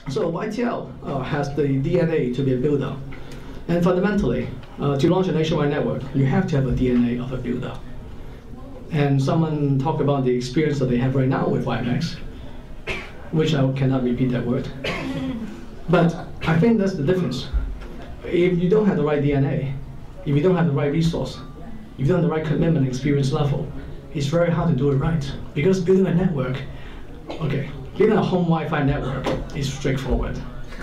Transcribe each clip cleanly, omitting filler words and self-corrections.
So YTL has the DNA to be a builder. And fundamentally, to launch a nationwide network, you have to have a DNA of a builder. And someone talked about the experience that they have right now with WiMAX, which I cannot repeat that word. But I think that's the difference. If you don't have the right DNA, if you don't have the right resource, if you don't have the right commitment and experience level, it's very hard to do it right. Because building a network, okay, building a home Wi-Fi network is straightforward.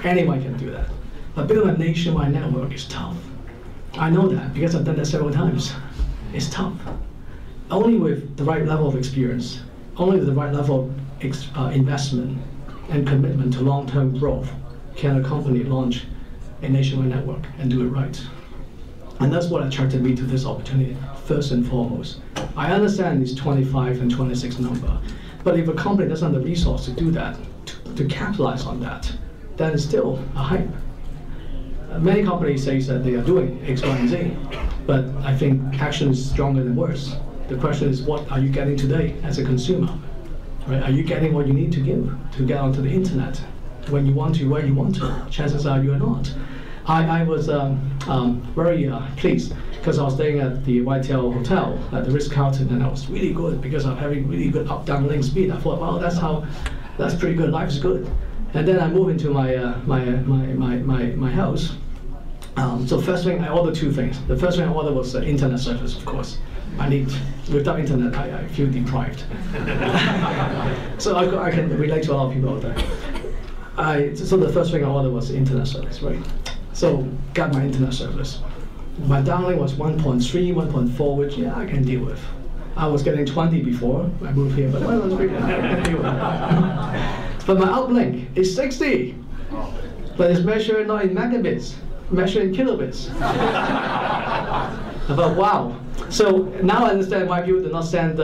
Anyone can do that. But building a nationwide network is tough. I know that because I've done that several times. It's tough. Only with the right level of experience, only with the right level of investment and commitment to long-term growth can a company launch a nationwide network and do it right. And that's what attracted me to this opportunity, first and foremost. I understand this 25 and 26 number, but if a company doesn't have the resource to do that, to capitalize on that, then it's still a hype. Many companies say that they are doing X, Y, and Z, but I think action is stronger than words. The question is, what are you getting today as a consumer? Right? Are you getting what you need to give to get onto the internet when you want to, where you want to? Chances are you are not. I was very pleased because I was staying at the YTL hotel at the Ritz-Carlton, and I was really good because I'm having really good up-down link speed. I thought, wow, that's pretty good. Life's good. And then I moved into my house. So first thing, I ordered two things. The first thing I ordered was internet service, of course. Without internet, I feel deprived. So I can relate to a lot of people out there. So the first thing I ordered was internet service, right? So got my internet service. My downlink was 1.3, 1.4, which I can deal with. I was getting 20 before I moved here, but well, that's pretty good. I can deal with that. But my uplink is 60, but it's measured not in megabits, measured in kilobits. I thought, wow. So now I understand why people do not send,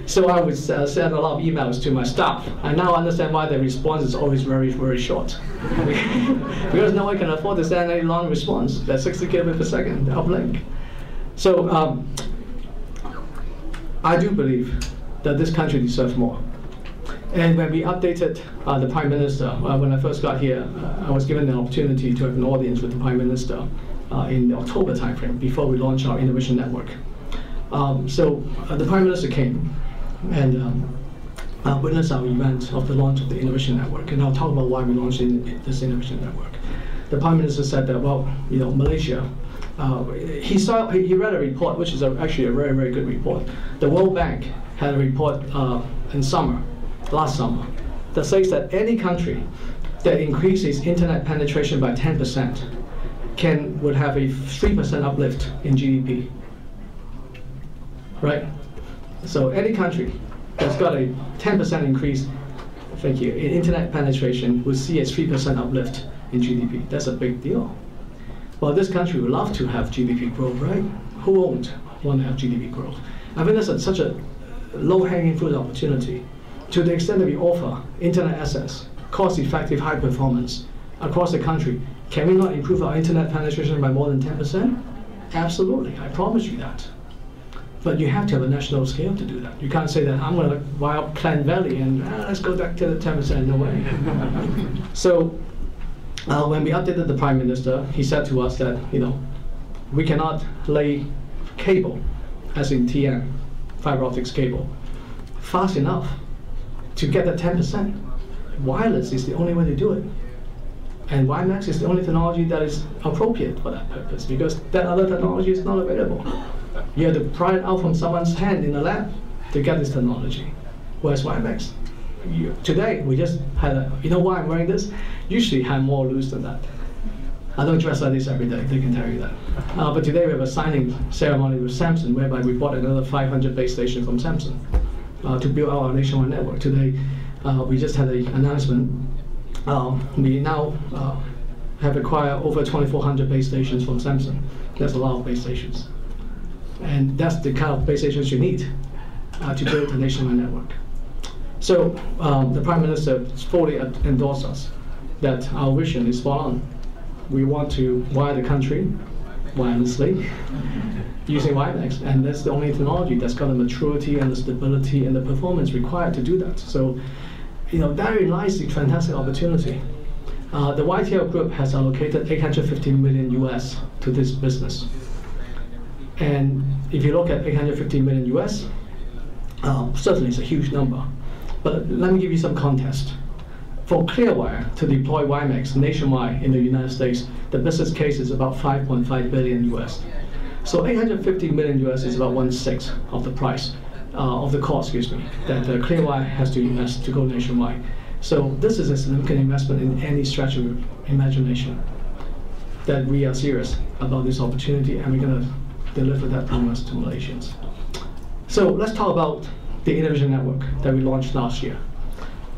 so I would send a lot of emails to my staff. I now understand why the response is always very, very short. Because no one can afford to send any long response. That's 60 kilobits per second, uplink. So I do believe that this country deserves more. And when we updated the Prime Minister, when I first got here, I was given the opportunity to have an audience with the Prime Minister in the October timeframe before we launched our innovation network. So the Prime Minister came and witnessed our event of the launch of the innovation network, and I'll talk about why we launched this innovation network. The Prime Minister said that, well, Malaysia, he read a report, which is actually a very, very good report. The World Bank had a report in last summer, that says that any country that increases internet penetration by 10% would have a 3% uplift in GDP. Right? So any country that's got a 10% increase, thank you, in internet penetration would see a 3% uplift in GDP. That's a big deal. Well, this country would love to have GDP growth, right? Who won't want to have GDP growth? I think that's such a low-hanging fruit opportunity. To the extent that we offer internet access, cost-effective, high performance across the country, can we not improve our internet penetration by more than 10%? Absolutely, I promise you that. But you have to have a national scale to do that. You can't say that I'm going to buy up Plant Valley and let's go back to the 10%, no way. So when we updated the Prime Minister, he said to us that we cannot lay cable, as in TN, fiber optics cable, fast enough to get that 10%. Wireless is the only way to do it. And WiMAX is the only technology that is appropriate for that purpose, because that other technology is not available. You have to pry it out from someone's hand in the lab to get this technology. Whereas WiMAX, today we just had you know why I'm wearing this? Usually I'm more loose than that. I don't dress like this every day, they can tell you that. But today we have a signing ceremony with Samsung, whereby we bought another 500 base stations from Samsung to build our nationwide network. Today we just had an announcement. We now have acquired over 2,400 base stations from Samsung. That's a lot of base stations. And that's the kind of base stations you need to build a nationwide network. So the Prime Minister fully endorsed us that our vision is spot on. We want to wire the country wirelessly using WiMAX, and that's the only technology that's got the maturity and the stability and the performance required to do that. So, therein lies the fantastic opportunity. the YTL group has allocated 850 million US to this business. And if you look at 850 million US, certainly it's a huge number. But let me give you some context. For Clearwire to deploy WiMAX nationwide in the United States, the business case is about 5.5 billion US. So 850 million US is about 1/6 of the price, of the cost, that Clearwire has to invest to go nationwide. So this is a significant investment in any stretch of imagination, that we are serious about this opportunity and we're going to deliver that promise to Malaysians. So let's talk about the Innovation Network that we launched last year.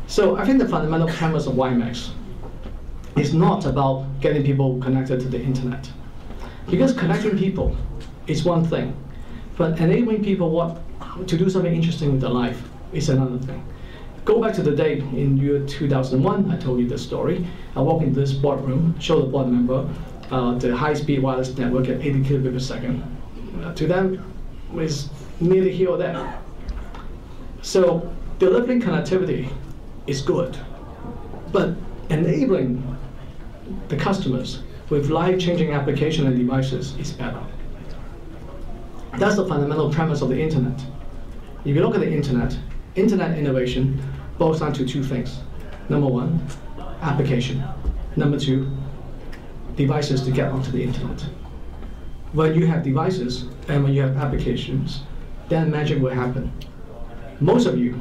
So I think the fundamental premise of WiMAX is not about getting people connected to the internet. Because connecting people is one thing, but enabling people to do something interesting with their life is another thing. Go back to the day in year 2001, I told you this story. I walk into this boardroom, show the board member the high-speed wireless network at 80 kilobits per second. To them, it's nearly here or there. So delivering connectivity is good, but enabling the customers with life-changing application and devices is better. That's the fundamental premise of the internet. If you look at the internet innovation boils down to two things. Number one, application. Number two, devices to get onto the internet. When you have devices and when you have applications, then magic will happen. Most of you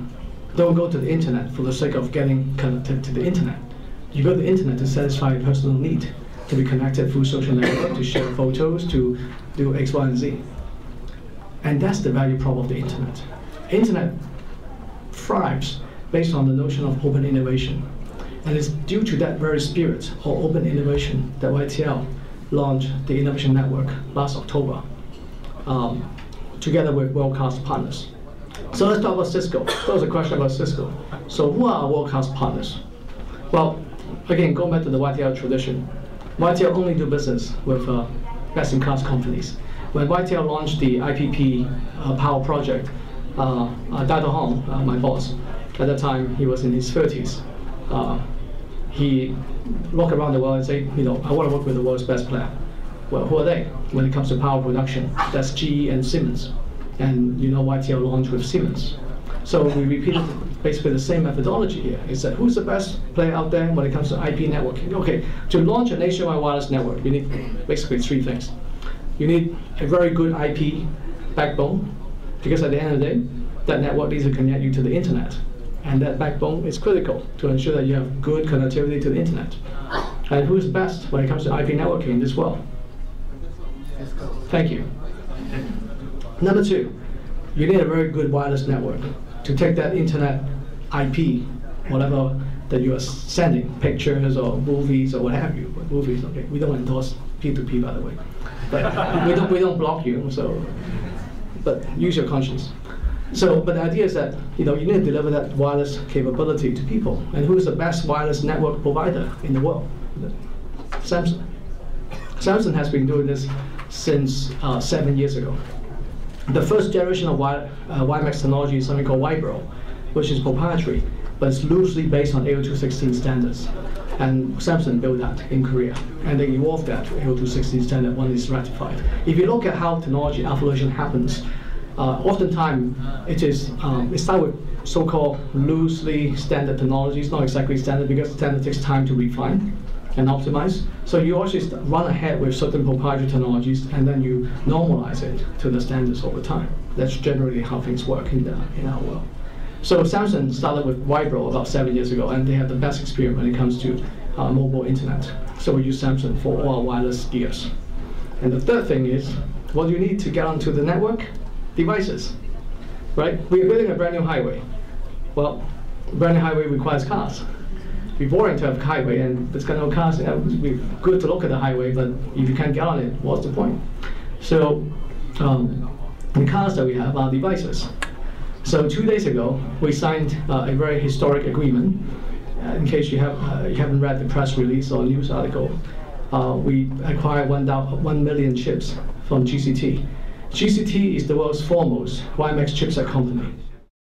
don't go to the internet for the sake of getting connected to the internet. You go to the internet to satisfy your personal need, to be connected through social network, to share photos, to do X, Y, and Z. And that's the value prop of the internet. Internet thrives based on the notion of open innovation. And it's due to that very spirit of open innovation that YTL launched the Innovation Network last October, together with world-class partners. So let's talk about Cisco. There was a question about Cisco. So who are our world-class partners? Well, again, going back to the YTL tradition, YTL only do business with best-in-class companies. When YTL launched the IPP power project, Dado Hong, my boss, at that time he was in his 30s, he looked around the world and said, I want to work with the world's best player. Well, who are they? When it comes to power production, that's GE and Siemens. And YTL launched with Siemens. So we repeated basically the same methodology here. Is that who's the best player out there when it comes to IP networking? Okay, to launch a nationwide wireless network, you need basically three things. You need a very good IP backbone, because at the end of the day, that network needs to connect you to the internet. And that backbone is critical to ensure that you have good connectivity to the internet. And who's best when it comes to IP networking in this world? Thank you. Number two, you need a very good wireless network to take that internet IP, whatever that you are sending, pictures or movies or what have you. But movies, okay, we don't endorse P2P, by the way. But we don't block you, so, but use your conscience. So, but the idea is that you need to deliver that wireless capability to people. And who is the best wireless network provider in the world? Samsung. Samsung has been doing this since 7 years ago. The first generation of WiMAX technology is something called Vibro, which is proprietary, but it's loosely based on 802.16 standards. And Samsung built that in Korea, and they evolved that to 802.16 standard when it's ratified. If you look at how technology evolution happens, oftentimes it starts with so-called loosely standard technologies, not exactly standard, because standard takes time to refine and optimize. So you always run ahead with certain proprietary technologies, and then you normalize it to the standards over time. That's generally how things work in our world. So Samsung started with Vibro about 7 years ago, and they have the best experience when it comes to mobile internet. So we use Samsung for all our wireless gears. And the third thing is, what do you need to get onto the network? Devices, right? We are building a brand new highway. Well, a brand new highway requires cars. It'd be boring to have a highway and there's got no cars. It'd be good to look at the highway, but if you can't get on it, what's the point? So the cars that we have are devices. So 2 days ago, we signed a very historic agreement. In case you haven't read the press release or news article, we acquired 1 million chips from GCT. GCT is the world's foremost WiMAX chipset company.